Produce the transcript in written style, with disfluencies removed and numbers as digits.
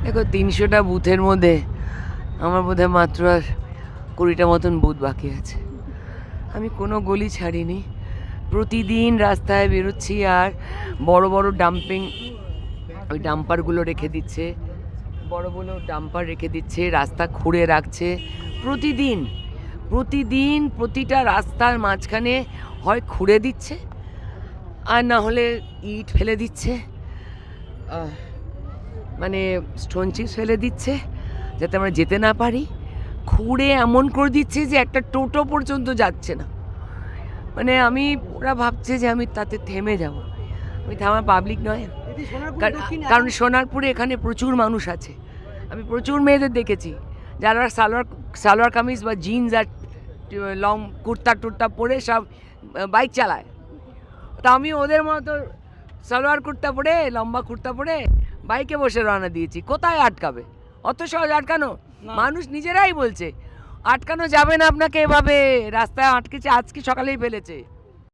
দেখো 300টা বুথের মধ্যে আমার বোধহয় মাত্র আর 20টা মতন বুথ বাকি আছে। আমি কোনো গলি ছাড়িনি, প্রতিদিন রাস্তায় বেরোচ্ছি আর বড় বড় ডাম্পিং ওই ডাম্পারগুলো রেখে দিচ্ছে, বড় বড় ডাম্পার রেখে দিচ্ছে, রাস্তা খুঁড়ে রাখছে প্রতিদিন প্রতিদিন। প্রতিটা রাস্তার মাঝখানে হয় খুঁড়ে দিচ্ছে আর না হলে ইট ফেলে দিচ্ছে, মানে স্টোন চিপস ফেলে দিচ্ছে যাতে আমরা যেতে না পারি। খুঁড়ে এমন করে দিচ্ছে যে একটা টোটো পর্যন্ত যাচ্ছে না। মানে ওরা ভাবছে যে আমি তাতে থেমে যাব, আমি থামা পাবলিক নয়। কারণ সোনারপুরে এখানে প্রচুর মানুষ আছে, আমি প্রচুর মেয়েদের দেখেছি যারা সালোয়ার কামিজ বা জিন্স আর লং কুর্তা টুর্তা পরে সব বাইক চালায়। তা আমি ওদের মতো সালোয়ার কুর্তা পরে, লম্বা কুর্তা পরে বাইকে বসে রওনা দিয়েছি। কোথায় আটকাবে? অত সহজ আটকানো? মানুষ নিজেরাই বলছে আটকানো যাবে না আপনাকে, এভাবে রাস্তায় আটকেছে, আজকে সকালেই ফেলেছে।